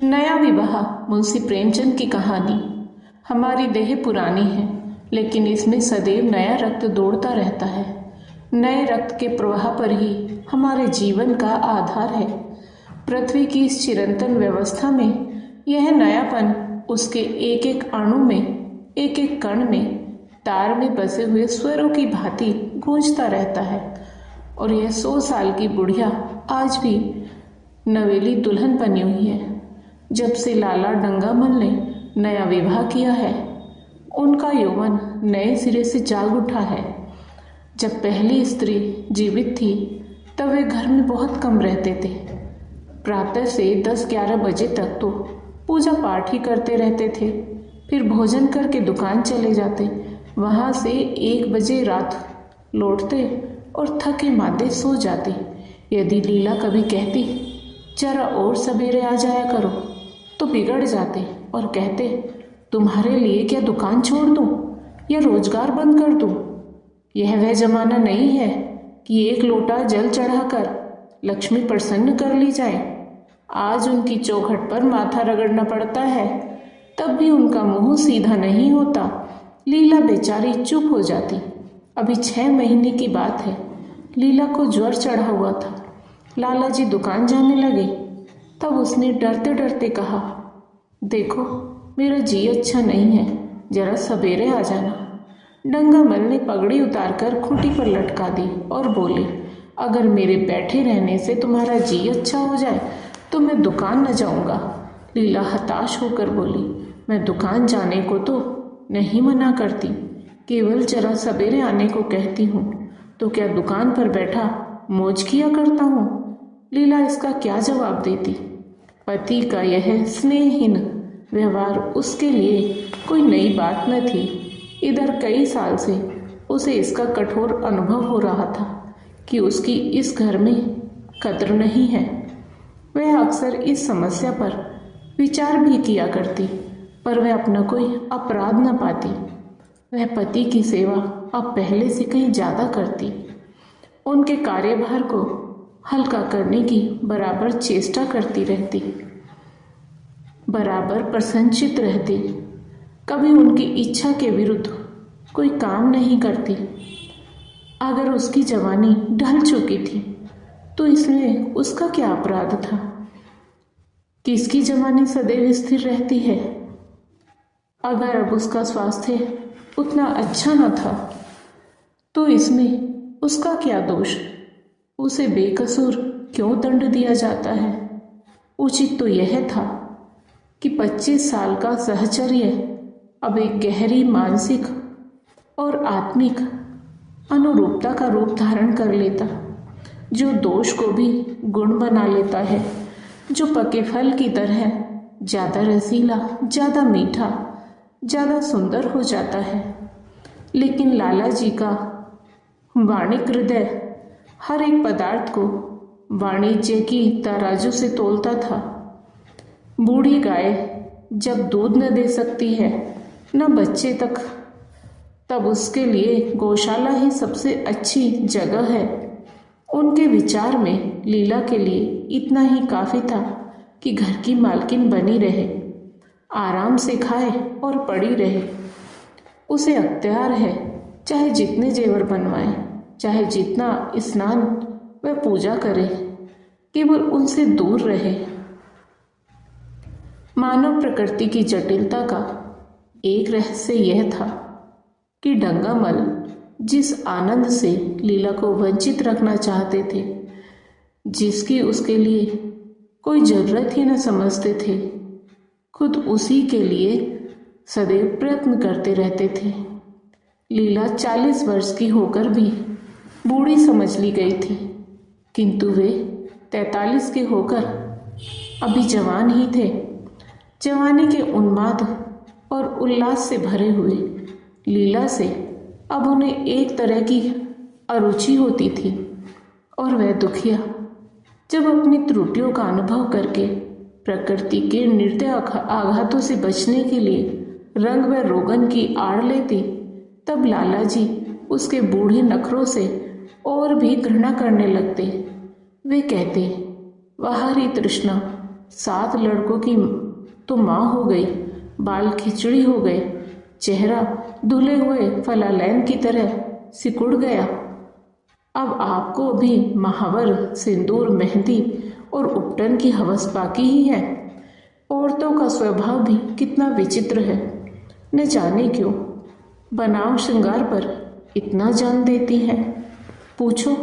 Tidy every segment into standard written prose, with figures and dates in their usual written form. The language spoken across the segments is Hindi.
नया विवाह मुंशी प्रेमचंद की कहानी। हमारी देह पुरानी है, लेकिन इसमें सदैव नया रक्त दौड़ता रहता है। नए रक्त के प्रवाह पर ही हमारे जीवन का आधार है। पृथ्वी की इस चिरंतन व्यवस्था में यह नयापन उसके एक एक अणु में, एक एक कण में, तार में बसे हुए स्वरों की भांति गूंजता रहता है। और यह 100 साल की बुढ़िया आज भी नवेली दुल्हन बनी हुई है। जब से लाला डंगामल ने नया विवाह किया है, उनका यौवन नए सिरे से जाग उठा है। जब पहली स्त्री जीवित थी, तब वे घर में बहुत कम रहते थे। प्रातः से 10-11 बजे तक तो पूजा पाठ ही करते रहते थे। फिर भोजन करके दुकान चले जाते। वहाँ से 1 बजे रात लौटते और थके मांदे सो जाते। यदि लीला कभी कहती, जरा और सवेरे आ जाया करो, तो बिगड़ जाते और कहते, तुम्हारे लिए क्या दुकान छोड़ दूं या रोजगार बंद कर दूं? यह वह जमाना नहीं है कि एक लोटा जल चढ़ाकर लक्ष्मी प्रसन्न कर ली जाए। आज उनकी चौखट पर माथा रगड़ना पड़ता है, तब भी उनका मुंह सीधा नहीं होता। लीला बेचारी चुप हो जाती। अभी 6 महीने की बात है। लीला को ज्वर चढ़ा हुआ था। लाला जी दुकान जाने लगे। तब उसने डरते डरते कहा, देखो मेरा जी अच्छा नहीं है, जरा सवेरे आ जाना। डंगामल ने पगड़ी उतारकर खूंटी पर लटका दी और बोले, अगर मेरे बैठे रहने से तुम्हारा जी अच्छा हो जाए तो मैं दुकान न जाऊंगा। लीला हताश होकर बोली, मैं दुकान जाने को तो नहीं मना करती, केवल जरा सवेरे आने को कहती हूँ। तो क्या दुकान पर बैठा मौज किया करता हूँ? लीला इसका क्या जवाब देती? पति का यह स्नेहहीन व्यवहार उसके लिए कोई नई बात न थी। इधर कई साल से उसे इसका कठोर अनुभव हो रहा था कि उसकी इस घर में कद्र नहीं है। वह अक्सर इस समस्या पर विचार भी किया करती, पर वह अपना कोई अपराध न पाती। वह पति की सेवा अब पहले से कहीं ज़्यादा करती। उनके कार्यभार को हल्का करने की बराबर चेष्टा करती रहती, बराबर प्रसन्नचित रहती। कभी उनकी इच्छा के विरुद्ध कोई काम नहीं करती। अगर उसकी जवानी ढल चुकी थी, तो इसमें उसका क्या अपराध था? किसकी जवानी सदैव स्थिर रहती है? अगर अब उसका स्वास्थ्य उतना अच्छा न था, तो इसमें उसका क्या दोष? उसे बेकसूर क्यों दंड दिया जाता है? उचित तो यह था कि 25 साल का सहचर्य अब एक गहरी मानसिक और आत्मिक अनुरूपता का रूप धारण कर लेता, जो दोष को भी गुण बना लेता है, जो पके फल की तरह ज़्यादा रसीला, ज़्यादा मीठा, ज़्यादा सुंदर हो जाता है। लेकिन लाला जी का वाणिक हृदय हर एक पदार्थ को वाणिज्य की तराजू से तोलता था। बूढ़ी गाय जब दूध न दे सकती है, न बच्चे तक, तब उसके लिए गौशाला ही सबसे अच्छी जगह है। उनके विचार में लीला के लिए इतना ही काफ़ी था कि घर की मालकिन बनी रहे, आराम से खाए और पड़ी रहे। उसे अख्तियार है, चाहे जितने जेवर बनवाए, चाहे जितना स्नान व पूजा करे, केवल उनसे दूर रहे। मानव प्रकृति की जटिलता का एक रहस्य यह था कि डंगामल जिस आनंद से लीला को वंचित रखना चाहते थे, जिसकी उसके लिए कोई जरूरत ही न समझते थे, खुद उसी के लिए सदैव प्रयत्न करते रहते थे। लीला 40 वर्ष की होकर भी बूढ़ी समझ ली गई थी, किंतु वे 43 के होकर अभी जवान ही थे। जवानी के उन्माद और उल्लास से भरे हुए लीला से अब उन्हें एक तरह की अरुचि होती थी, और वह दुखिया जब अपनी त्रुटियों का अनुभव करके प्रकृति के निर्दय आघातों से बचने के लिए रंग व रोगन की आड़ लेती, तब लाला जी उसके बूढ़े नखरों से और भी घृणा करने लगते। वे कहते, बाहरी तृष्णा 7 लड़कों की तो माँ हो गई, बाल खिचड़ी हो गए, चेहरा धुले हुए फलालैन की तरह सिकुड़ गया। अब आपको भी महावर, सिंदूर, मेहंदी और उपटन की हवस बाकी ही है। औरतों का स्वभाव भी कितना विचित्र है, न जाने क्यों बनाव श्रृंगार पर इतना जान देती है। पूछो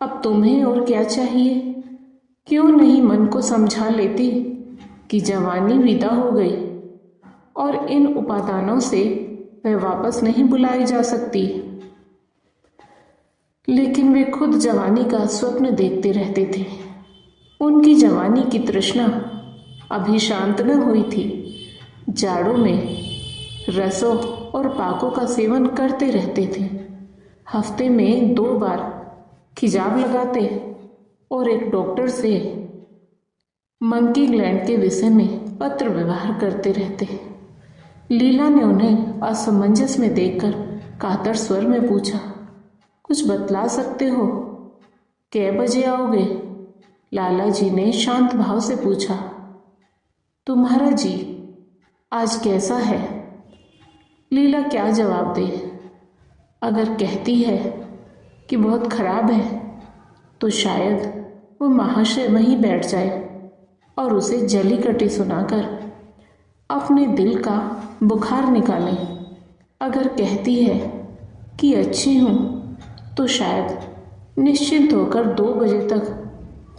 अब तुम्हें और क्या चाहिए? क्यों नहीं मन को समझा लेती कि जवानी विदा हो गई और इन उपादानों से वह वापस नहीं बुलाई जा सकती। लेकिन वे खुद जवानी का स्वप्न देखते रहते थे। उनकी जवानी की तृष्णा अभी शांत न हुई थी। जाड़ों में रसों और पाकों का सेवन करते रहते थे। हफ्ते में 2 बार खिजाब लगाते और एक डॉक्टर से मंकी ग्लैंड के विषय में पत्र व्यवहार करते रहते। लीला ने उन्हें असमंजस में देखकर कातर स्वर में पूछा, कुछ बतला सकते हो? कै बजे आओगे? लाला जी ने शांत भाव से पूछा। तुम्हारा जी आज कैसा है? लीला क्या जवाब दे? अगर कहती है कि बहुत खराब है तो शायद वो महाशय वहीं बैठ जाए और उसे जली कटी सुनाकर अपने दिल का बुखार निकालें। अगर कहती है कि अच्छी हूँ तो शायद निश्चिंत होकर 2 बजे तक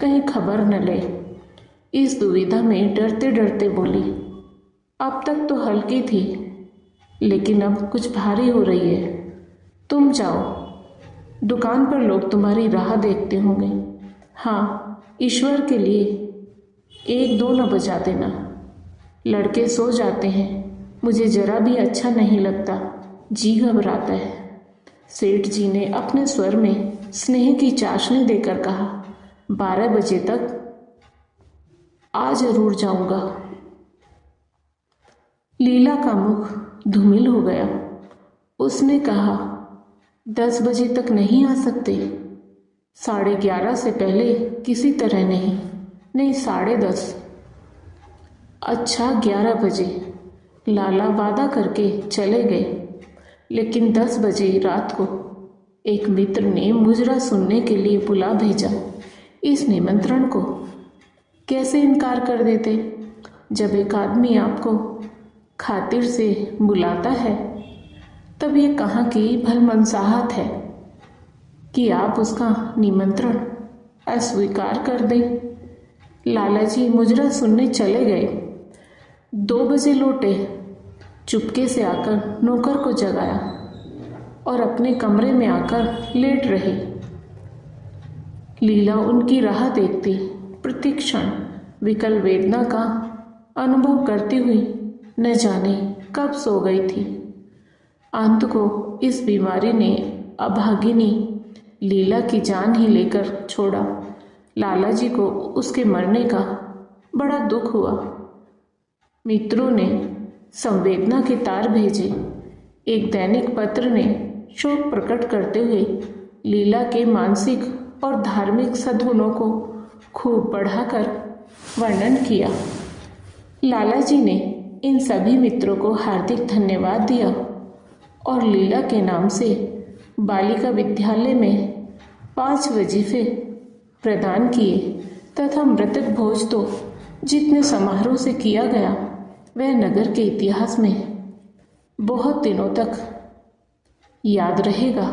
कहीं खबर न ले। इस दुविधा में डरते डरते बोली, अब तक तो हल्की थी लेकिन अब कुछ भारी हो रही है। तुम जाओ, दुकान पर लोग तुम्हारी राह देखते होंगे। हाँ, ईश्वर के लिए 1-2 न बजा देना। लड़के सो जाते हैं, मुझे जरा भी अच्छा नहीं लगता, जी घबराता है। सेठ जी ने अपने स्वर में स्नेह की चाशनी देकर कहा, 12 बजे तक आ जरूर जाऊंगा। लीला का मुख धूमिल हो गया। उसने कहा, 10 बजे तक नहीं आ सकते? 11:30 से पहले किसी तरह नहीं। नहीं, 10:30। अच्छा, 11 बजे। लाला वादा करके चले गए। लेकिन 10 बजे रात को एक मित्र ने मुजरा सुनने के लिए बुला भेजा। इस निमंत्रण को कैसे इनकार कर देते? जब एक आदमी आपको खातिर से बुलाता है तब ये कहाँ की भलमनसाहत है कि आप उसका निमंत्रण अस्वीकार कर दें। लाला जी मुजरा सुनने चले गए। 2 बजे लौटे। चुपके से आकर नौकर को जगाया और अपने कमरे में आकर लेट रहे। लीला उनकी राह देखती प्रतिक्षण विकल वेदना का अनुभव करती हुई न जाने कब सो गई थी। अंत को इस बीमारी ने अभागिनी लीला की जान ही लेकर छोड़ा। लाला जी को उसके मरने का बड़ा दुख हुआ। मित्रों ने संवेदना के तार भेजे। एक दैनिक पत्र ने शोक प्रकट करते हुए लीला के मानसिक और धार्मिक सद्गुणों को खूब बढ़ाकर वर्णन किया। लाला जी ने इन सभी मित्रों को हार्दिक धन्यवाद दिया और लीला के नाम से बालिका विद्यालय में 5 वजीफे प्रदान किए तथा मृतक भोज तो जितने समारोह से किया गया वह नगर के इतिहास में बहुत दिनों तक याद रहेगा।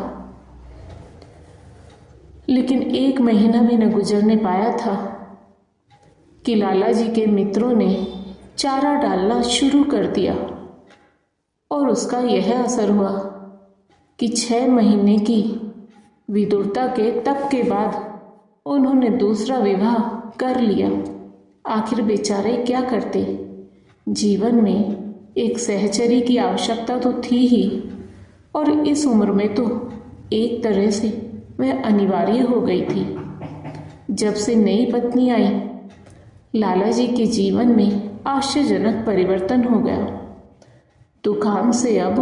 लेकिन 1 महीना भी न गुजरने पाया था कि लाला जी के मित्रों ने चारा डालना शुरू कर दिया और उसका यह असर हुआ कि 6 महीने की विदुरता के तप के बाद उन्होंने दूसरा विवाह कर लिया। आखिर बेचारे क्या करते? जीवन में एक सहचरी की आवश्यकता तो थी ही और इस उम्र में तो एक तरह से वह अनिवार्य हो गई थी। जब से नई पत्नी आई, लाला जी के जीवन में आश्चर्यजनक परिवर्तन हो गया। दुकान से अब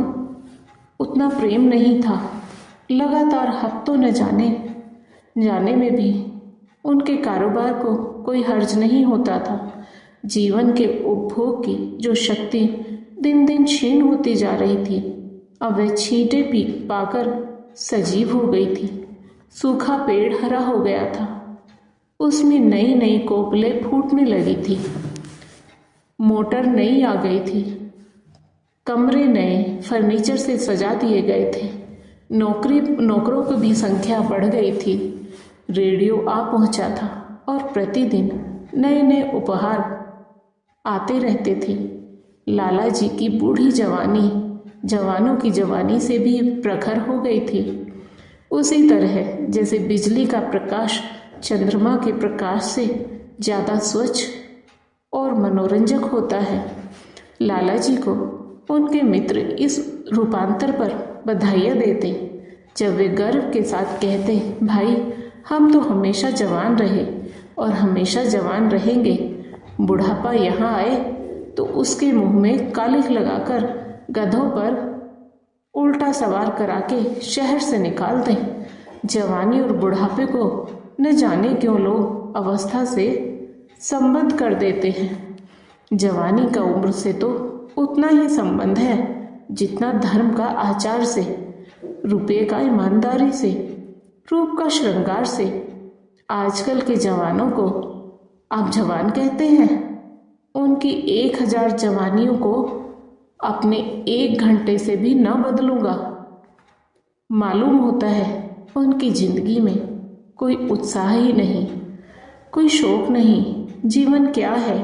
उतना प्रेम नहीं था। लगातार हफ्तों न जाने में भी उनके कारोबार को कोई हर्ज नहीं होता था। जीवन के उपभोग की जो शक्ति दिन दिन क्षीण होती जा रही थी, अब वह छींटे पी पाकर सजीव हो गई थी। सूखा पेड़ हरा हो गया था, उसमें नई नई कोपलें फूटने लगी थी। मोटर नई आ गई थी, कमरे नए फर्नीचर से सजा दिए गए थे। नौकरों की भी संख्या बढ़ गई थी। रेडियो आ पहुंचा था और प्रतिदिन नए नए उपहार आते रहते थे। लाला जी की बूढ़ी जवानी जवानों की जवानी से भी प्रखर हो गई थी। उसी तरह जैसे बिजली का प्रकाश चंद्रमा के प्रकाश से ज़्यादा स्वच्छ और मनोरंजक होता है। लाला जी को उनके मित्र इस रूपांतर पर बधाइयाँ देते जब वे गर्व के साथ कहते, भाई हम तो हमेशा जवान रहे और हमेशा जवान रहेंगे। बुढ़ापा यहाँ आए तो उसके मुंह में कालिख लगाकर गधों पर उल्टा सवार करा के शहर से निकाल दें। जवानी और बुढ़ापे को न जाने क्यों लोग अवस्था से संबद्ध कर देते हैं। जवानी का उम्र से तो उतना ही संबंध है जितना धर्म का आचार से, रुपये का ईमानदारी से, रूप का श्रृंगार से। आजकल के जवानों को आप जवान कहते हैं, उनकी 1000 जवानियों को अपने 1 घंटे से भी न बदलूंगा। मालूम होता है उनकी जिंदगी में कोई उत्साह ही नहीं, कोई शौक नहीं। जीवन क्या है?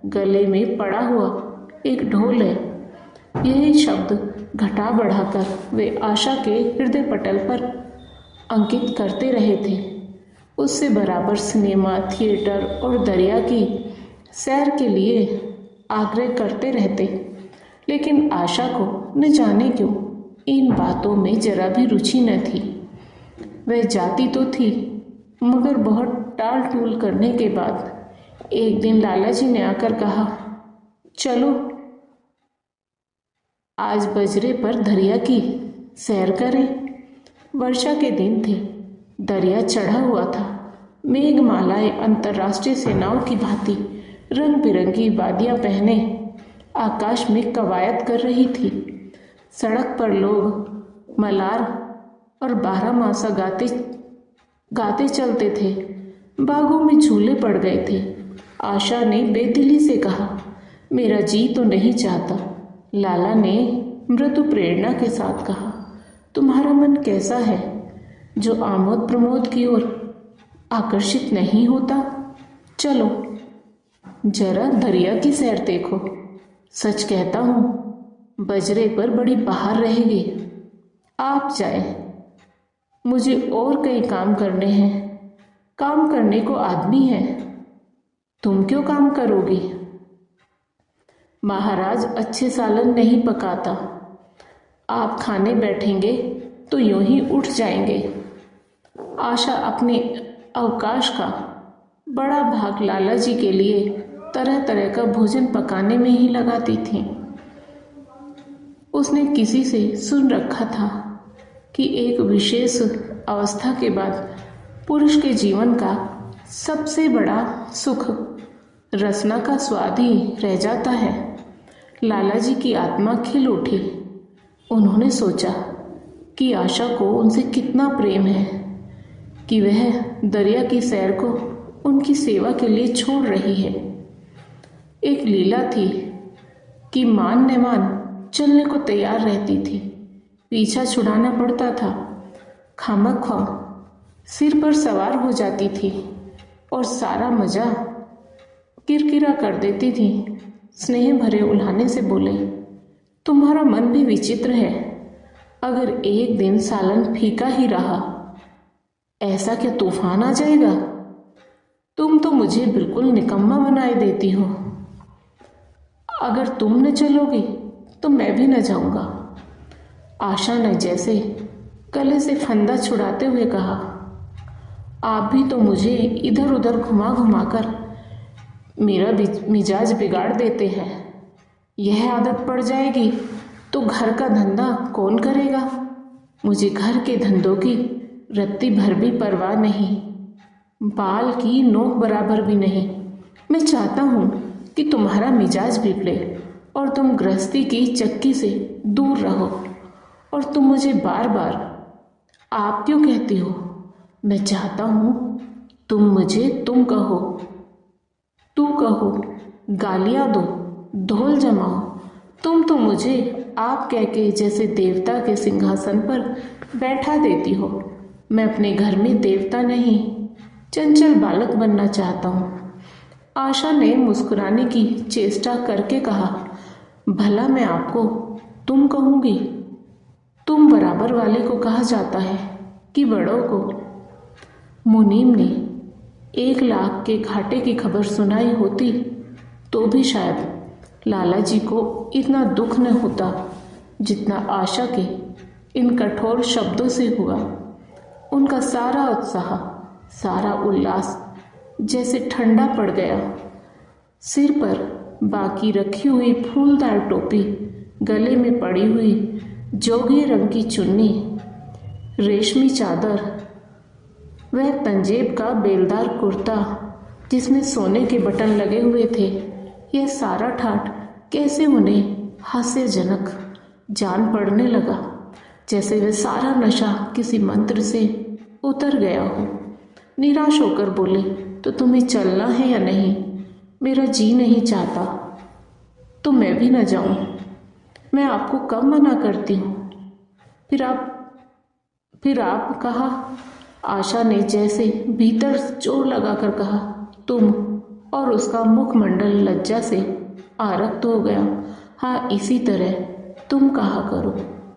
गले में पड़ा हुआ एक ढोल है। यही शब्द घटा बढ़ाकर वे आशा के हृदय पटल पर अंकित करते रहे थे। उससे बराबर सिनेमा, थिएटर और दरिया की सैर के लिए आग्रह करते रहते, लेकिन आशा को न जाने क्यों इन बातों में जरा भी रुचि न थी। वह जाती तो थी, मगर बहुत टाल टूल करने के बाद एक दिन लाला जी ने आकर कहा, चलो आज बजरे पर दरिया की सैर करें। वर्षा के दिन थे, दरिया चढ़ा हुआ था। मेघमालाएं अंतर्राष्ट्रीय सेनाओं की भांति रंग बिरंगी वादियां पहने आकाश में कवायद कर रही थी। सड़क पर लोग मलार और बारहमासा गाते चलते थे। बागों में झूले पड़ गए थे। आशा ने बेदिली से कहा, मेरा जी तो नहीं चाहता। लाला ने मृदु प्रेरणा के साथ कहा, तुम्हारा मन कैसा है जो आमोद प्रमोद की ओर आकर्षित नहीं होता? चलो जरा दरिया की सैर देखो। सच कहता हूँ, बजरे पर बड़ी बहार रहेगी। आप जाए, मुझे और कई काम करने हैं। काम करने को आदमी है, तुम क्यों काम करोगी? महाराज अच्छे सालन नहीं पकाता। आप खाने बैठेंगे तो यूं ही उठ जाएंगे। आशा अपने अवकाश का बड़ा भाग लाला जी के लिए तरह तरह का भोजन पकाने में ही लगाती थी। उसने किसी से सुन रखा था कि एक विशेष अवस्था के बाद पुरुष के जीवन का सबसे बड़ा सुख रसना का स्वाद ही रह जाता है। लाला जी की आत्मा खिल उठी। उन्होंने सोचा कि आशा को उनसे कितना प्रेम है कि वह दरिया की सैर को उनकी सेवा के लिए छोड़ रही है। एक लीला थी कि मान न मान चलने को तैयार रहती थी। पीछा छुड़ाना पड़ता था। खामख्वाह सिर पर सवार हो जाती थी और सारा मजा किरकिरा कर देती थी। स्नेह भरे उल्हाने से बोले, तुम्हारा मन भी विचित्र है। अगर एक दिन सालन फीका ही रहा, ऐसा क्या तूफान आ जाएगा? तुम तो मुझे बिल्कुल निकम्मा बनाए देती हो। अगर तुम न चलोगी तो मैं भी न जाऊंगा। आशा ने जैसे गले से फंदा छुड़ाते हुए कहा, आप भी तो मुझे इधर उधर घुमा घुमा कर मेरा मिजाज बिगाड़ देते हैं। यह आदत पड़ जाएगी तो घर का धंधा कौन करेगा? मुझे घर के धंधों की रत्ती भर भी परवाह नहीं, बाल की नोक बराबर भी नहीं। मैं चाहता हूँ कि कि तुम्हारा मिजाज बिगड़े और तुम गृहस्थी की चक्की से दूर रहो। और तुम मुझे बार बार आप क्यों कहती हो? मैं चाहता हूँ तुम मुझे तुम कहो, तू कहो, गालियाँ दो, ढोल जमाओ। तुम तो मुझे आप कह के जैसे देवता के सिंहासन पर बैठा देती हो। मैं अपने घर में देवता नहीं, चंचल बालक बनना चाहता हूँ। आशा ने मुस्कुराने की चेष्टा करके कहा, भला मैं आपको तुम कहूँगी? तुम बराबर वाले को कहा जाता है कि बड़ों को? मुनीम ने 1 लाख के घाटे की खबर सुनाई होती तो भी शायद लाला जी को इतना दुख न होता जितना आशा के इन कठोर शब्दों से हुआ। उनका सारा उत्साह, सारा उल्लास जैसे ठंडा पड़ गया। सिर पर बाकी रखी हुई फूलदार टोपी, गले में पड़ी हुई जोगी रंग की चुन्नी, रेशमी चादर, वह पंजेब का बेलदार कुर्ता जिसमें सोने के बटन लगे हुए थे, यह सारा ठाट कैसे उन्हें हास्यजनक जान पड़ने लगा, जैसे वह सारा नशा किसी मंत्र से उतर गया हो। निराश होकर बोले, तो तुम्हें चलना है या नहीं? मेरा जी नहीं चाहता तो मैं भी न जाऊं। मैं आपको कब मना करती हूँ? फिर आप कहा। आशा ने जैसे भीतर जोर लगाकर कहा, तुम, और उसका मुखमंडल लज्जा से आरक्त हो गया। हाँ, इसी तरह तुम कहा करो।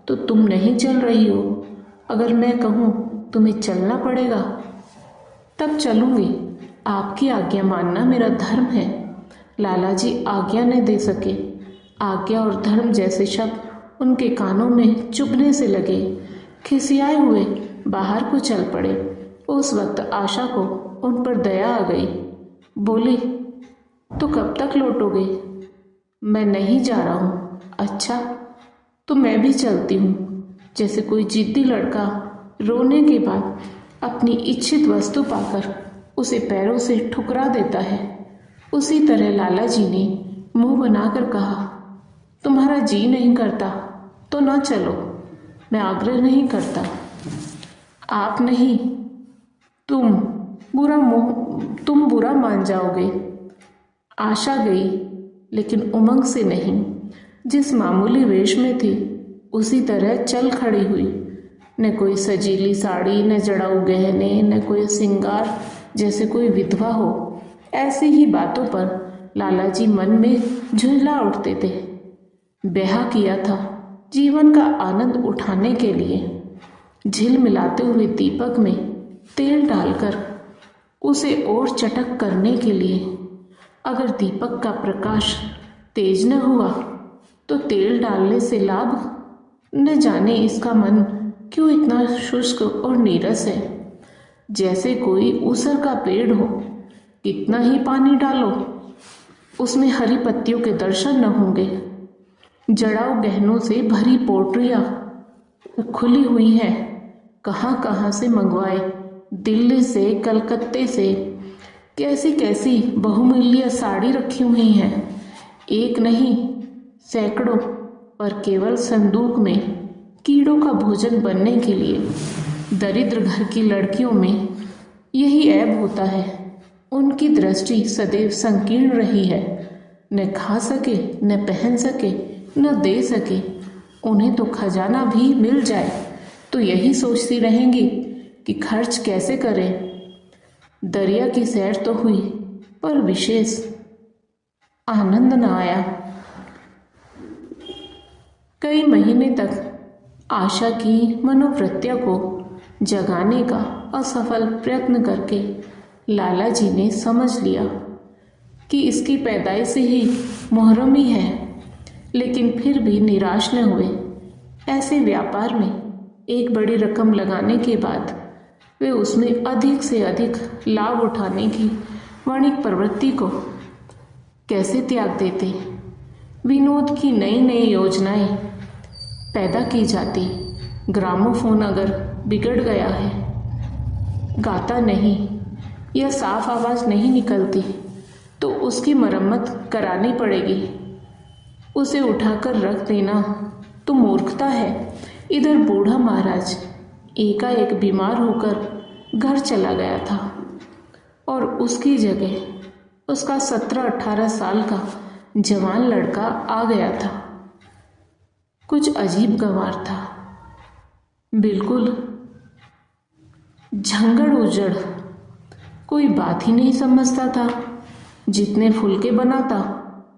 तो तुम नहीं चल रही हो? अगर मैं कहूँ तुम्हें चलना पड़ेगा तब चलूँगी। आपकी आज्ञा मानना मेरा धर्म है। लाला जी आज्ञा न दे सके। आज्ञा और धर्म जैसे शब्द उनके कानों में चुभने से लगे। खिसियाए हुए बाहर को चल पड़े। उस वक्त आशा को उन पर दया आ गई। बोली, तो कब तक लौटोगे? मैं नहीं जा रहा हूँ। अच्छा, तो मैं भी चलती हूँ। जैसे कोई जिद्दी लड़का रोने के बाद अपनी इच्छित वस्तु पाकर उसे पैरों से ठुकरा देता है, उसी तरह लाला जी ने मुंह बनाकर कहा, तुम्हारा जी नहीं करता तो ना चलो। मैं आग्रह नहीं करता। आप नहीं, तुम बुरा मान जाओगे। आशा गई, लेकिन उमंग से नहीं। जिस मामूली वेश में थी उसी तरह चल खड़ी हुई। न कोई सजीली साड़ी, न जड़ाऊ गहने, न कोई सिंगार जैसे कोई विधवा हो। ऐसी ही बातों पर लाला जी मन में झुंझला उठते थे। ब्याह किया था जीवन का आनंद उठाने के लिए, झिलमिलाते हुए दीपक में तेल डालकर उसे और चटक करने के लिए। अगर दीपक का प्रकाश तेज न हुआ तो तेल डालने से लाभ न जाने। इसका मन क्यों इतना शुष्क और नीरस है, जैसे कोई ऊसर का पेड़ हो। कितना ही पानी डालो उसमें हरी पत्तियों के दर्शन न होंगे। जड़ाऊ गहनों से भरी पोटलियाँ खुली हुई हैं, कहाँ कहाँ से मंगवाए, दिल्ली से, कलकत्ते से। कैसी कैसी बहुमूल्य साड़ी रखी हुई हैं, एक नहीं सैकड़ों, पर केवल संदूक में कीड़ों का भोजन बनने के लिए। दरिद्र घर की लड़कियों में यही ऐब होता है, उनकी दृष्टि सदैव संकीर्ण रही है। न खा सके, न पहन सके, न दे सके। उन्हें तो खजाना भी मिल जाए तो यही सोचती रहेंगी कि खर्च कैसे करें। दरिया की सैर तो हुई, पर विशेष आनंद न आया। कई महीने तक आशा की मनोवृत्तियों को जगाने का असफल प्रयत्न करके लाला जी ने समझ लिया कि इसकी पैदाइश से ही मुहर्रम ही है, लेकिन फिर भी निराश न हुए। ऐसे व्यापार में एक बड़ी रकम लगाने के बाद वे उसमें अधिक से अधिक लाभ उठाने की वाणिज्यिक प्रवृत्ति को कैसे त्याग देते। विनोद की नई नई योजनाएं पैदा की जाती। ग्रामोफोन अगर बिगड़ गया है, गाता नहीं या साफ आवाज़ नहीं निकलती, तो उसकी मरम्मत करानी पड़ेगी। उसे उठाकर रख देना तो मूर्खता है। इधर बूढ़ा महाराज एकाएक बीमार होकर घर चला गया था और उसकी जगह उसका 17-18 साल का जवान लड़का आ गया था। कुछ अजीब गंवार था, बिल्कुल झंगड़ उजड़, कोई बात ही नहीं समझता था। जितने फुलके बनाता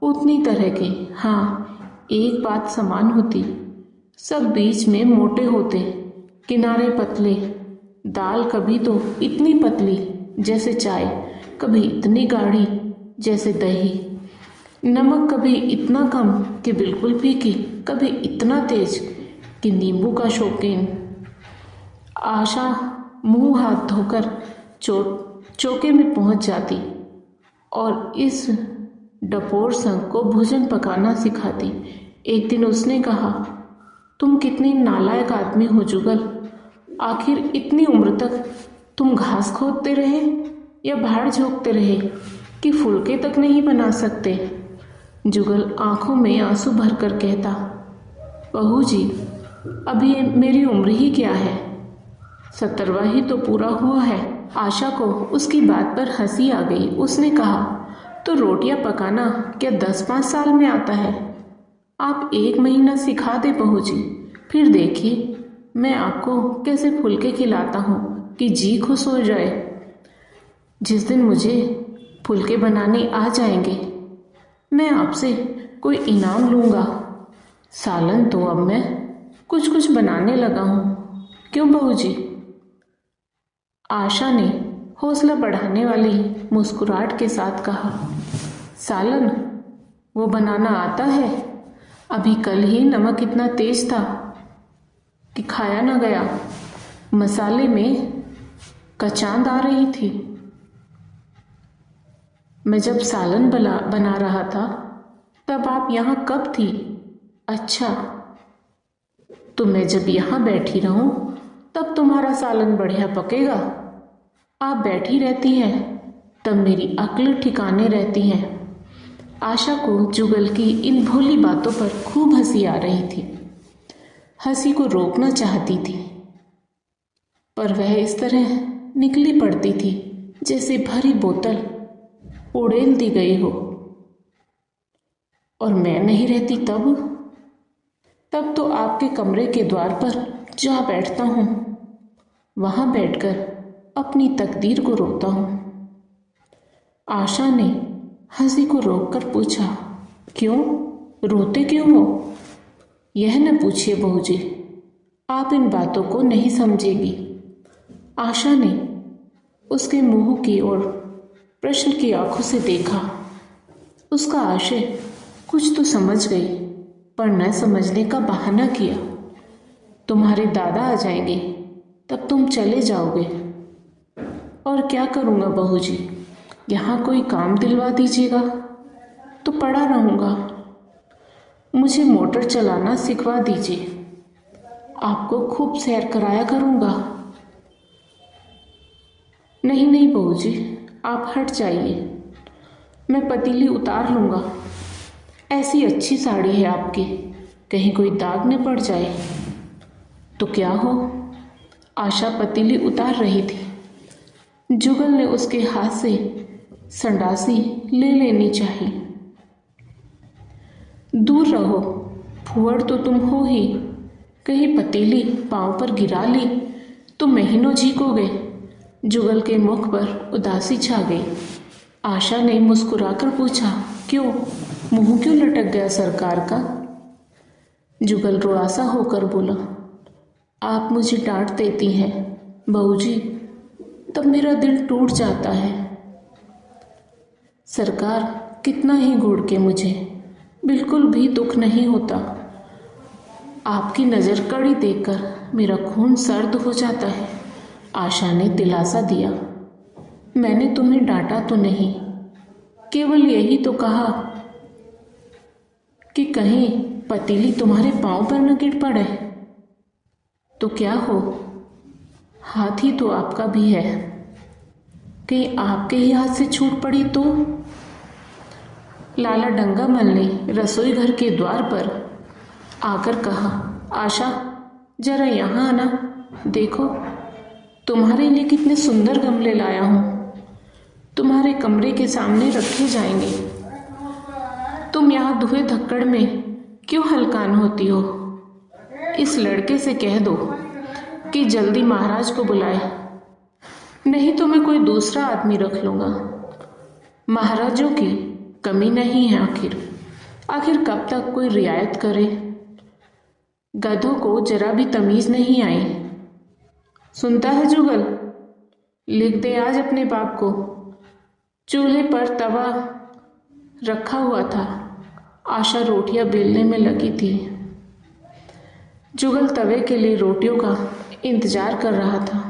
उतनी तरह के। हाँ, एक बात समान होती, सब बीच में मोटे होते, किनारे पतले। दाल कभी तो इतनी पतली जैसे चाय, कभी इतनी गाढ़ी जैसे दही। नमक कभी इतना कम कि बिल्कुल फीकी, कभी इतना तेज कि नींबू का शौकीन। आशा मुंह हाथ धोकर चौके में पहुंच जाती और इस डपोर संग को भोजन पकाना सिखाती। एक दिन उसने कहा, तुम कितनी नालायक आदमी हो जुगल। आखिर इतनी उम्र तक तुम घास खोदते रहे या भाड़ झोंकते रहे कि फुलके तक नहीं बना सकते। जुगल आंखों में आंसू भरकर कहता, बहू जी, अभी मेरी उम्र ही क्या है, 17वां ही तो पूरा हुआ है। आशा को उसकी बात पर हंसी आ गई। उसने कहा, तो रोटियां पकाना क्या 10-5 साल में आता है? आप 1 महीना सिखा दे बहू जी, फिर देखिए मैं आपको कैसे फुलके खिलाता हूँ कि जी खुश हो जाए। जिस दिन मुझे फुलके बनाने आ जाएंगे मैं आपसे कोई इनाम लूँगा। सालन तो अब मैं कुछ कुछ बनाने लगा हूँ, क्यों बहू जी? आशा ने हौसला बढ़ाने वाली मुस्कुराहट के साथ कहा, सालन वो बनाना आता है। अभी कल ही नमक इतना तेज था कि खाया न गया। मसाले में कचांद आ रही थी। मैं जब सालन बना रहा था तब आप यहाँ कब थी? अच्छा, तो मैं जब यहाँ बैठी रहूं तब तुम्हारा सालन बढ़िया पकेगा। आप बैठी रहती हैं तब मेरी अक्ल ठिकाने रहती हैं। आशा को जुगल की इन भोली बातों पर खूब हंसी आ रही थी। हंसी को रोकना चाहती थी पर वह इस तरह निकली पड़ती थी जैसे भरी बोतल उड़ेल दी गई हो। और मैं नहीं रहती तब तो आपके कमरे के द्वार पर जा बैठता हूँ, वहां बैठकर अपनी तकदीर को रोता हूँ। आशा ने हंसी को रोककर पूछा, क्यों रोते क्यों हो? यह न पूछिए बहू जी, आप इन बातों को नहीं समझेगी। आशा ने उसके मुंह की ओर प्रश्न की आंखों से देखा। उसका आशय कुछ तो समझ गई पर न समझने का बहाना किया। तुम्हारे दादा आ जाएंगे तब तुम चले जाओगे। और क्या करूँगा बहू जी, यहाँ कोई काम दिलवा दीजिएगा तो पड़ा रहूँगा। मुझे मोटर चलाना सिखवा दीजिए, आपको खूब सैर कराया करूँगा। नहीं नहीं बहू जी, आप हट जाइए, मैं पतीली उतार लूँगा। ऐसी अच्छी साड़ी है आपकी, कहीं कोई दाग न पड़ जाए तो क्या हो। आशा पतीली उतार रही थी। जुगल ने उसके हाथ से संडासी ले लेनी चाहिए। दूर रहो, फुहड़ तो तुम हो ही, कहीं पतीली पांव पर गिरा ली तो महीनों झीकोगे। जुगल के मुख पर उदासी छा गई। आशा ने मुस्कुराकर पूछा, क्यों, मुंह क्यों लटक गया सरकार का? जुगल रुआसा होकर बोला, आप मुझे डांट देती हैं बहू जी, तब मेरा दिल टूट जाता है। सरकार कितना ही घूर के मुझे बिल्कुल भी दुख नहीं होता। आपकी नज़र कड़ी देखकर मेरा खून सर्द हो जाता है। आशा ने दिलासा दिया, मैंने तुम्हें डांटा तो नहीं, केवल यही तो कहा कि कहीं पतीली तुम्हारे पांव पर न गिर पड़े। तो क्या हो, हाथ ही तो आपका भी है, कहीं आपके ही हाथ से छूट पड़ी तो? लाला डंगामल ने रसोई घर के द्वार पर आकर कहा, आशा जरा यहाँ आना, देखो तुम्हारे लिए कितने सुंदर गमले लाया हूँ, तुम्हारे कमरे के सामने रखे जाएंगे। तुम यहाँ धुए धक्कड़ में क्यों हलकान होती हो? इस लड़के से कह दो कि जल्दी महाराज को बुलाए, नहीं तो मैं कोई दूसरा आदमी रख लूँगा। महाराजों की कमी नहीं है, आखिर कब तक कोई रियायत करे? गधों को जरा भी तमीज़ नहीं आई। सुनता है जुगल? लिख दे आज अपने बाप को। चूल्हे पर तवा रखा हुआ था, आशा रोटियां बेलने में लगी थी। जुगल तवे के लिए रोटियों का इंतजार कर रहा था।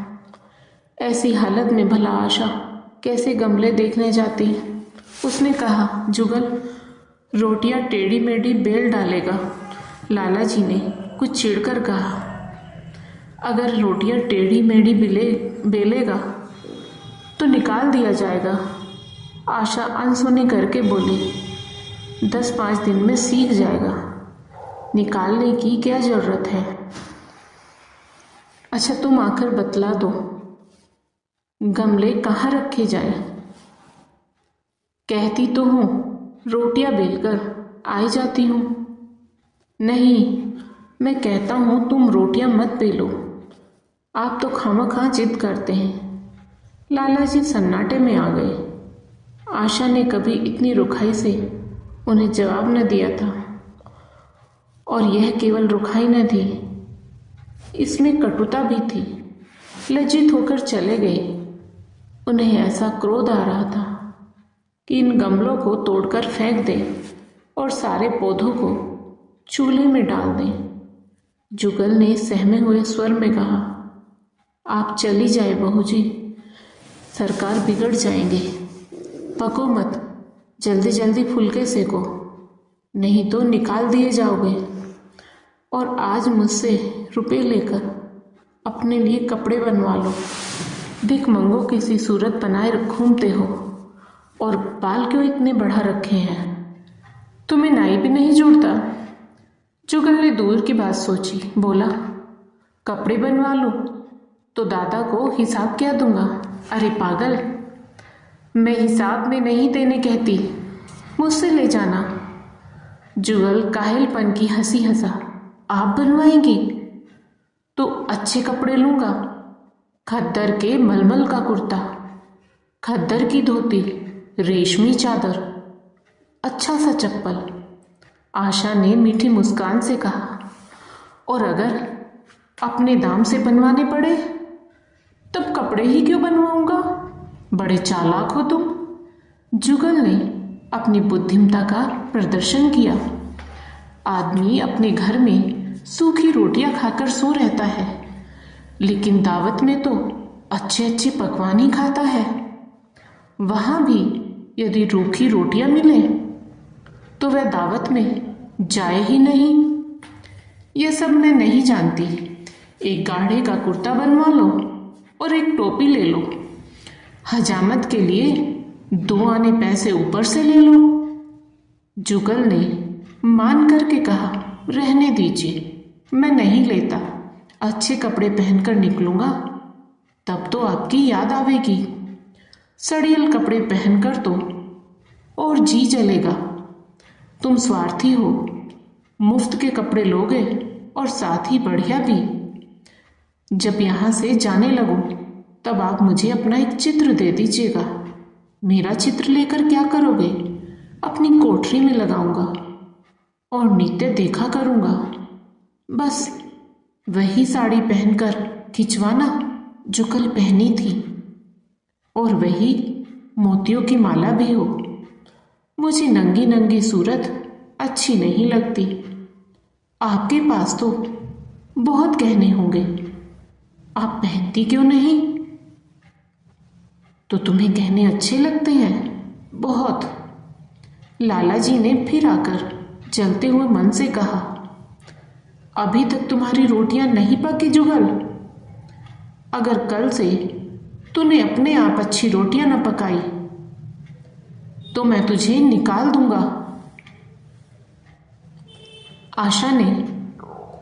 ऐसी हालत में भला आशा कैसे गमले देखने जाती? उसने कहा, जुगल रोटियां टेढ़ी मेढ़ी बेल डालेगा। लाला जी ने कुछ चिढ़कर कहा, अगर रोटियां टेढ़ी मेढ़ी बेलेगा तो निकाल दिया जाएगा। आशा अनसुनी करके बोली, 10-5 दिन में सीख जाएगा, निकालने की क्या जरूरत है? अच्छा तुम आकर बतला दो, गमले कहाँ रखे जाएं? कहती तो हूँ रोटियां बेलकर आई जाती हूँ। नहीं, मैं कहता हूँ तुम रोटियां मत बेलो, आप तो खामखा जिद करते हैं। लाला जी सन्नाटे में आ गए। आशा ने कभी इतनी रुखाई से उन्हें जवाब न दिया था, और यह केवल रुखाई न थी, इसमें कटुता भी थी। लज्जित होकर चले गए। उन्हें ऐसा क्रोध आ रहा था कि इन गमलों को तोड़कर फेंक दें और सारे पौधों को चूल्हे में डाल दें। जुगल ने सहमे हुए स्वर में कहा, आप चली जाए बहू जी, सरकार बिगड़ जाएंगे। पको मत, जल्दी जल्दी फुलके सेको, नहीं तो निकाल दिए जाओगे। और आज मुझसे रुपए लेकर अपने लिए कपड़े बनवा लो। भिख मंगो किसी सूरत बनाए घूमते हो, और बाल क्यों इतने बढ़ा रखे हैं? तुम्हें नाई भी नहीं जुड़ता? जुगल ने दूर की बात सोची, बोला, कपड़े बनवा लो तो दादा को हिसाब क्या दूंगा? अरे पागल, मैं हिसाब में नहीं देने कहती, मुझसे ले जाना। जुगल काहिलपन की हंसी हंसा, आप बनवाएंगी तो अच्छे कपड़े लूँगा, खद्दर के मलमल का कुर्ता, खद्दर की धोती, रेशमी चादर, अच्छा सा चप्पल। आशा ने मीठी मुस्कान से कहा, और अगर अपने दाम से बनवाने पड़े तब कपड़े ही क्यों बनवाऊंगा? बड़े चालाक हो तुम। जुगल ने अपनी बुद्धिमत्ता का प्रदर्शन किया। आदमी अपने घर में सूखी रोटियां खाकर सो रहता है, लेकिन दावत में तो अच्छे अच्छे पकवान ही खाता है। वहां भी यदि रूखी रोटियां मिले तो वह दावत में जाए ही नहीं। यह सब मैं नहीं जानती। एक गाढ़े का कुर्ता बनवा लो और एक टोपी ले लो, हजामत के लिए 2 आने पैसे ऊपर से ले लो। जुगल ने मान करके कहा, रहने दीजिए, मैं नहीं लेता, अच्छे कपड़े पहनकर निकलूंगा, तब तो आपकी याद आवेगी। सड़ियल कपड़े पहनकर तो और जी जलेगा। तुम स्वार्थी हो, मुफ्त के कपड़े लोगे और साथ ही बढ़िया भी। जब यहाँ से जाने लगो तब आप मुझे अपना एक चित्र दे दीजिएगा। मेरा चित्र लेकर क्या करोगे? अपनी कोठरी में लगाऊंगा और नित्य देखा करूंगा। बस वही साड़ी पहनकर खिंचवाना जो कल पहनी थी, और वही मोतियों की माला भी हो। मुझे नंगी नंगी सूरत अच्छी नहीं लगती। आपके पास तो बहुत गहने होंगे, आप पहनती क्यों नहीं? तो तुम्हें गहने अच्छे लगते हैं? बहुत। लाला जी ने फिर आकर जलते हुए मन से कहा, अभी तक तुम्हारी रोटियां नहीं पकी जुगल? अगर कल से तूने अपने आप अच्छी रोटियां न पकाई तो मैं तुझे निकाल दूंगा। आशा ने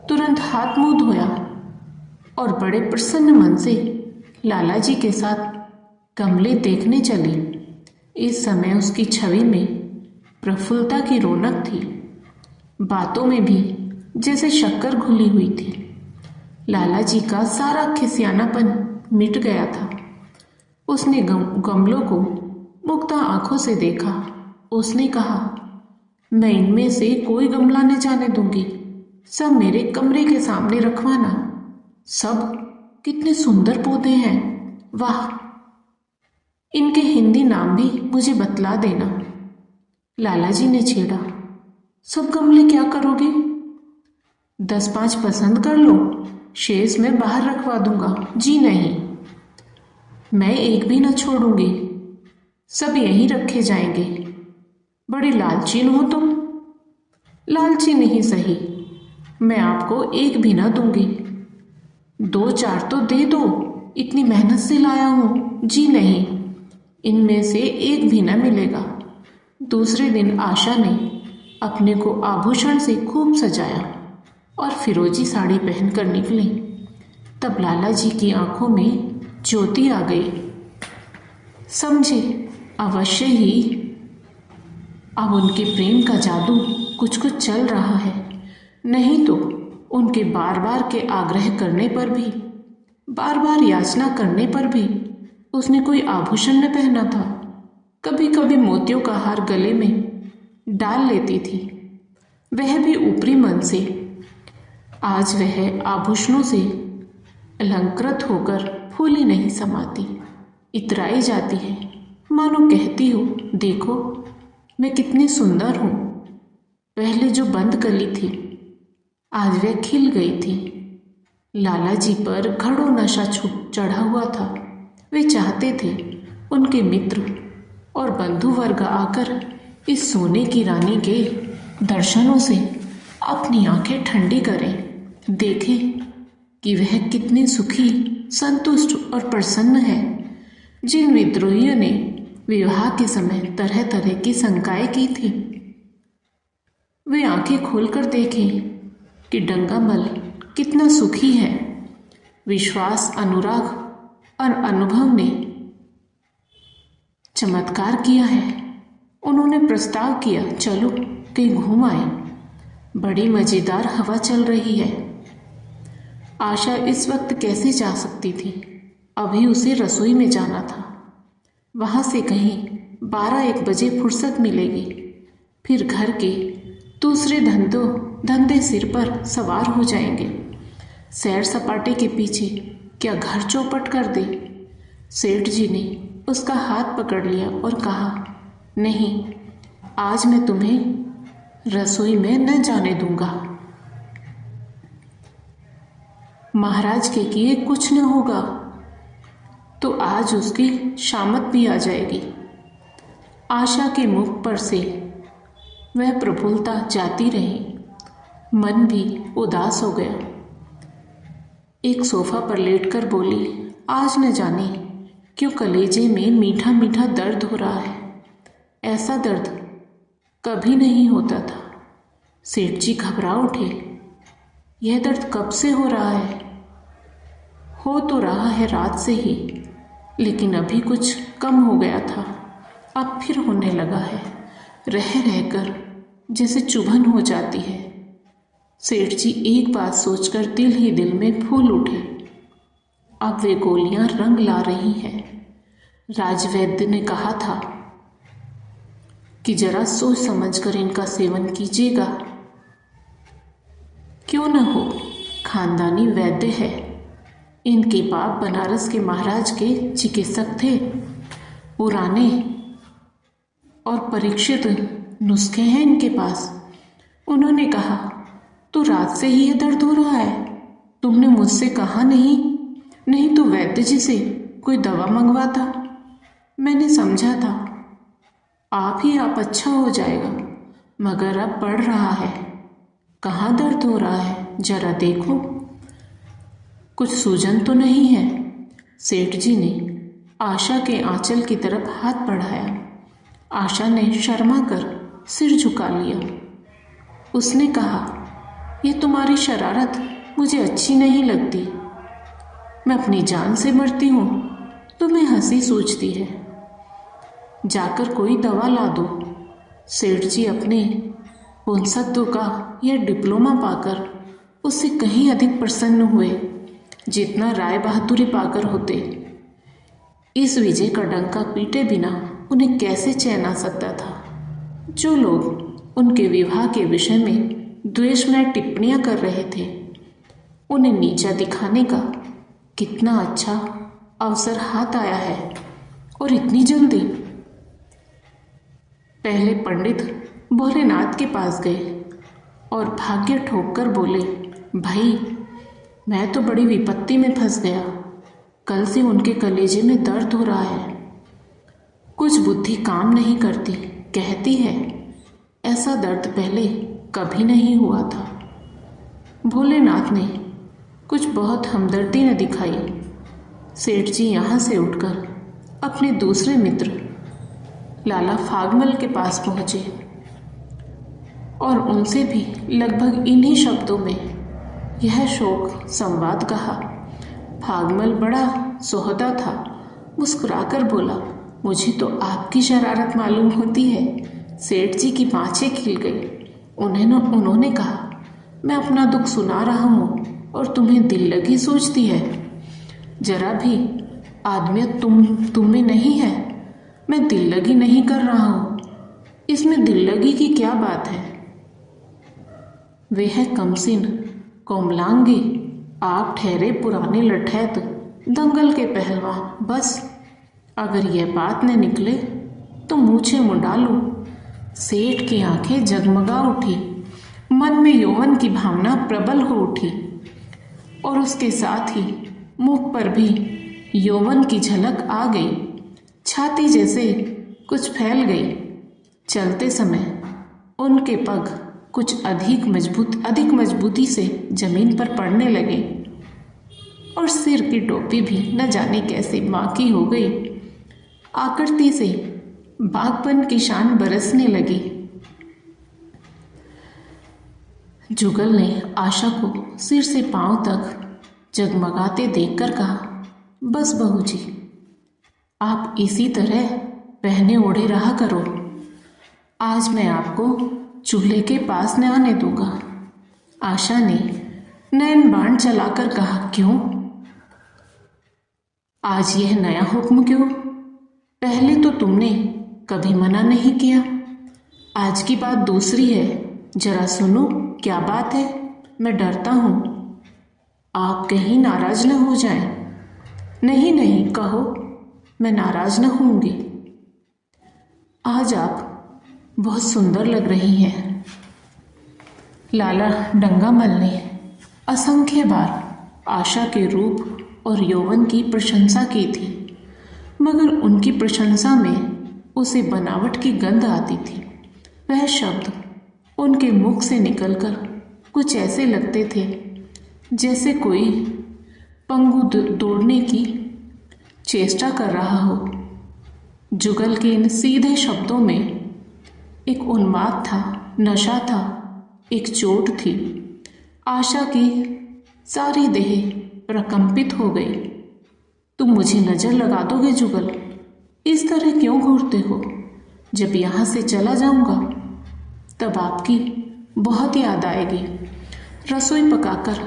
तुरंत हाथ मुंह धोया और बड़े प्रसन्न मन से लाला जी के साथ गमले देखने चली। इस समय उसकी छवि में प्रफुल्लता की रौनक थी, बातों में भी जैसे शक्कर घुली हुई थी। लाला जी का सारा खिसियानापन मिट गया था। उसने गमलों को मुग्धा आंखों से देखा। उसने कहा, मैं इनमें से कोई गमला न जाने दूंगी, सब मेरे कमरे के सामने रखवाना। सब कितने सुंदर पौधे हैं, वाह! इनके हिंदी नाम भी मुझे बतला देना। लाला जी ने छेड़ा, सब गमले क्या करोगे? 10-5 पसंद कर लो, शेष मैं बाहर रखवा दूंगा। जी नहीं, मैं एक भी न छोड़ूंगी, सब यहीं रखे जाएंगे। बड़ी लालचीन हो तुम। लालची नहीं सही, मैं आपको एक भी ना दूंगी। 2-4 तो दे दो, इतनी मेहनत से लाया हूं। जी नहीं, इनमें से एक भी ना मिलेगा। दूसरे दिन आशा ने अपने को आभूषण से खूब सजाया और फिरोजी साड़ी पहनकर निकली। तब लाला जी की आंखों में ज्योति आ गई। समझे अवश्य ही अब उनके प्रेम का जादू कुछ कुछ चल रहा है, नहीं तो उनके बार बार के आग्रह करने पर भी, बार बार याचना करने पर भी उसने कोई आभूषण न पहना था। कभी कभी मोतियों का हार गले में डाल लेती थी, वह भी ऊपरी मन से। आज वह आभूषणों से अलंकृत होकर फूली नहीं समाती, इतराई जाती है, मानो कहती हो, देखो मैं कितनी सुंदर हूँ। पहले जो बंद कली थी, आज वह खिल गई थी। लाला जी पर घड़ों नशा चढ़ा हुआ था। वे चाहते थे उनके मित्र और बंधु वर्ग आकर इस सोने की रानी के दर्शनों से अपनी आंखें ठंडी करें, देखें कि वह कितनी सुखी, संतुष्ट और प्रसन्न है। जिन विद्रोहियों ने विवाह के समय तरह तरह की शंकाएं की थी, वे आंखें खोलकर देखें कि डंगामल कितना सुखी है। विश्वास, अनुराग और अनुभव ने चमत्कार किया है। उन्होंने प्रस्ताव किया, चलो कहीं घूम आए, बड़ी मजेदार हवा चल रही है। आशा इस वक्त कैसे जा सकती थी? अभी उसे रसोई में जाना था। वहां से कहीं 12-1 बजे फुर्सत मिलेगी, फिर घर के दूसरे धंधे सिर पर सवार हो जाएंगे। सैर सपाटे के पीछे क्या घर चौपट कर दे। सेठ जी ने उसका हाथ पकड़ लिया और कहा, नहीं, आज मैं तुम्हें रसोई में न जाने दूंगा। महाराज के किए कुछ न होगा तो आज उसकी शामत भी आ जाएगी। आशा के मुख पर से वह प्रफुल्लता जाती रही, मन भी उदास हो गया। एक सोफा पर लेटकर बोली, आज न जाने क्यों कलेजे में मीठा मीठा दर्द हो रहा है। ऐसा दर्द कभी नहीं होता था। सेठ जी घबरा उठे, यह दर्द कब से हो रहा है? हो तो रहा है रात से ही, लेकिन अभी कुछ कम हो गया था, अब फिर होने लगा है। रह रहकर जैसे चुभन हो जाती है। सेठ जी एक बात सोचकर दिल ही दिल में फूल उठे। अब वे गोलियां रंग ला रही हैं। राजवैद्य ने कहा था कि जरा सोच समझकर इनका सेवन कीजिएगा। क्यों न हो, खानदानी वैद्य है। इनके बाप बनारस के महाराज के चिकित्सक थे। पुराने और परीक्षित नुस्खे हैं इनके पास। उन्होंने कहा, तो रात से ही ये दर्द हो रहा है, तुमने मुझसे कहा नहीं तो वैद्य जी से कोई दवा मंगवाता। मैंने समझा था आप अच्छा हो जाएगा, मगर अब बढ़ रहा है। कहाँ दर्द हो रहा है, जरा देखो, कुछ सूजन तो नहीं है। सेठ जी ने आशा के आंचल की तरफ हाथ बढ़ाया। आशा ने शर्मा कर सिर झुका लिया। उसने कहा, ये तुम्हारी शरारत मुझे अच्छी नहीं लगती। मैं अपनी जान से मरती हूँ, तुम्हें हंसी सूझती है। जाकर कोई दवा ला दो। सेठ जी अपने पुंसत्व का यह डिप्लोमा पाकर उससे कहीं अधिक प्रसन्न हुए जितना राय बहादुरी पाकर होते। इस विजय का डंका पीटे बिना उन्हें कैसे चैन आ सकता था। जो लोग उनके विवाह के विषय में द्वेषमय टिप्पणियां कर रहे थे, उन्हें नीचा दिखाने का कितना अच्छा अवसर हाथ आया है, और इतनी जल्दी। पहले पंडित भोलेनाथ के पास गए और भाग्य ठोक कर बोले, भाई मैं तो बड़ी विपत्ति में फंस गया। कल से उनके कलेजे में दर्द हो रहा है। कुछ बुद्धि काम नहीं करती, कहती है ऐसा दर्द पहले कभी नहीं हुआ था। भोलेनाथ ने कुछ बहुत हमदर्दी न दिखाई। सेठ जी यहाँ से उठकर अपने दूसरे मित्र लाला फागमल के पास पहुँचे और उनसे भी लगभग इन्हीं शब्दों में यह शोक संवाद कहा। फागमल बड़ा सोहदा था, मुस्कुराकर बोला, मुझे तो आपकी शरारत मालूम होती है। सेठ जी की पाँचें खिल गई। उन्होंने कहा, मैं अपना दुख सुना रहा हूँ और तुम्हें दिल लगी सोचती है। जरा भी आदमियत तुम में नहीं है। मैं दिल लगी नहीं कर रहा हूँ, इसमें दिल लगी की क्या बात है। वे है कमसिन कोमलांगी, आप ठहरे पुराने लठैत दंगल के पहलवान। बस अगर यह बात न निकले तो मूछें मुंडा लूं। सेठ की आंखें जगमगा उठी, मन में यौवन की भावना प्रबल हो उठी और उसके साथ ही मुख पर भी यौवन की झलक आ गई। छाती जैसे कुछ फैल गई। चलते समय उनके पग कुछ अधिक मजबूती से जमीन पर पड़ने लगे और सिर की टोपी भी न जाने कैसे बाकी हो गई। आकृति से बागपन की शान बरसने लगी। जुगल ने आशा को सिर से पांव तक जगमगाते देखकर कहा, बस बहू जी, आप इसी तरह पहने ओढ़े रहा करो। आज मैं आपको चूल्हे के पास न आने दूंगा। आशा ने नयन बाण चलाकर कहा, क्यों? आज यह नया हुक्म क्यों? पहले तो तुमने कभी मना नहीं किया। आज की बात दूसरी है। जरा सुनो, क्या बात है? मैं डरता हूं आप कहीं नाराज न हो जाएं। नहीं नहीं, कहो, मैं नाराज न होंगी। आज आप बहुत सुंदर लग रही हैं। लाला डंगामल ने असंख्य बार आशा के रूप और यौवन की प्रशंसा की थी, मगर उनकी प्रशंसा में उसे बनावट की गंध आती थी। वह शब्द उनके मुख से निकलकर कुछ ऐसे लगते थे जैसे कोई पंगु दौड़ने की चेष्टा कर रहा हो। जुगल के इन सीधे शब्दों में एक उन्माद था, नशा था, एक चोट थी। आशा की सारी देह प्रकंपित हो गई। तुम मुझे नजर लगा दोगे जुगल? इस तरह क्यों घूरते हो? जब यहाँ से चला जाऊंगा तब आपकी बहुत याद आएगी। रसोई पकाकर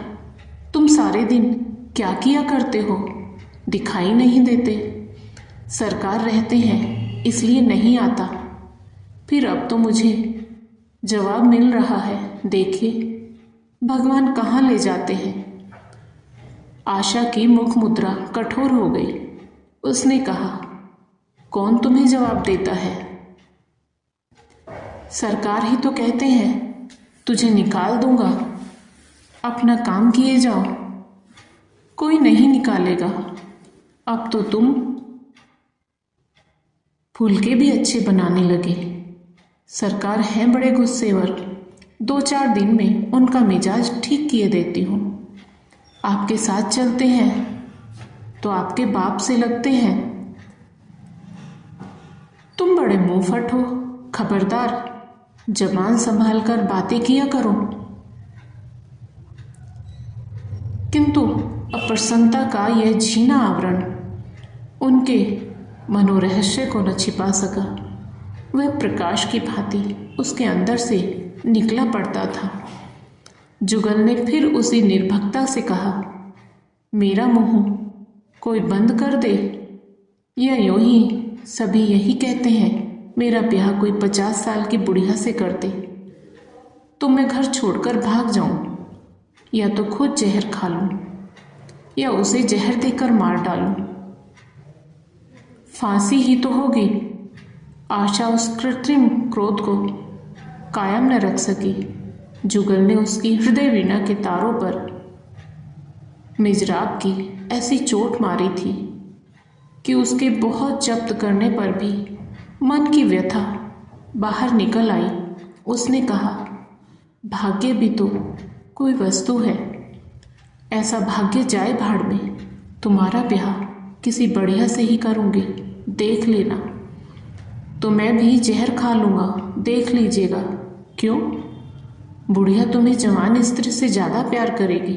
तुम सारे दिन क्या किया करते हो? दिखाई नहीं देते। सरकार रहते हैं इसलिए नहीं आता। फिर अब तो मुझे जवाब मिल रहा है। देखिए भगवान कहाँ ले जाते हैं। आशा की मुख मुद्रा कठोर हो गई। उसने कहा, कौन तुम्हें जवाब देता है? सरकार ही तो कहते हैं तुझे निकाल दूंगा, अपना काम किए जाओ। कोई नहीं निकालेगा। अब तो तुम फुलके भी अच्छे बनाने लगे। सरकार है बड़े गुस्सेवर। 2-4 दिन में उनका मिजाज ठीक किए देती हूँ। आपके साथ चलते हैं तो आपके बाप से लगते हैं। तुम बड़े मुंहफट हो, खबरदार, जबान संभाल कर बातें किया करो। किंतु अप्रसन्नता का यह झीना आवरण उनके मनोरहस्य को न छिपा सका। वह प्रकाश की भांति उसके अंदर से निकला पड़ता था। जुगल ने फिर उसी निर्भीकता से कहा, मेरा मुंह कोई बंद कर दे, या यूं ही सभी यही कहते हैं मेरा ब्याह कोई 50 साल की बुढ़िया से कर दे तो मैं घर छोड़कर भाग जाऊं, या तो खुद जहर खा लूं या उसे जहर देकर मार डालूं। फांसी ही तो होगी। आशा उस कृत्रिम क्रोध को कायम न रख सकी। जुगल ने उसकी हृदय वीणा के तारों पर मिजराब की ऐसी चोट मारी थी कि उसके बहुत जब्त करने पर भी मन की व्यथा बाहर निकल आई। उसने कहा, भाग्य भी तो कोई वस्तु है, ऐसा भाग्य जाए भाड़ में। तुम्हारा ब्याह किसी बढ़िया से ही करूँगी, देख लेना। तो मैं भी जहर खा लूँगा, देख लीजिएगा। क्यों? बुढ़िया तुम्हें जवान स्त्री से ज़्यादा प्यार करेगी,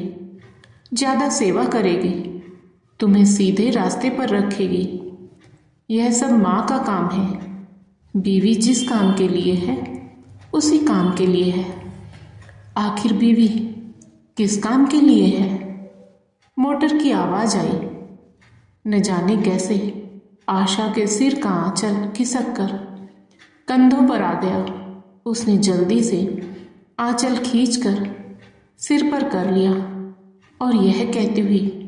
ज़्यादा सेवा करेगी, तुम्हें सीधे रास्ते पर रखेगी। यह सब माँ का काम है। बीवी जिस काम के लिए है उसी काम के लिए है। आखिर बीवी किस काम के लिए है? मोटर की आवाज़ आई। न जाने कैसे आशा के सिर का आंचल खिसक कर कंधों पर आ गया। उसने जल्दी से आंचल खींचकर सिर पर कर लिया और यह कहती हुई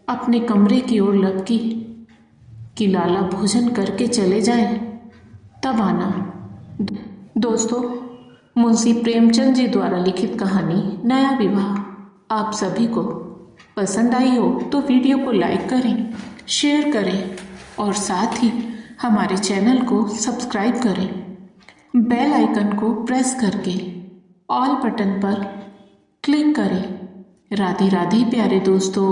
अपने कमरे की ओर लपकी कि लाला भोजन करके चले जाएं, तब आना। दोस्तों, मुंशी प्रेमचंद जी द्वारा लिखित कहानी नया विवाह आप सभी को पसंद आई हो तो वीडियो को लाइक करें, शेयर करें और साथ ही हमारे चैनल को सब्सक्राइब करें। बेल आइकन को प्रेस करके ऑल बटन पर क्लिक करें। राधे राधे प्यारे दोस्तों।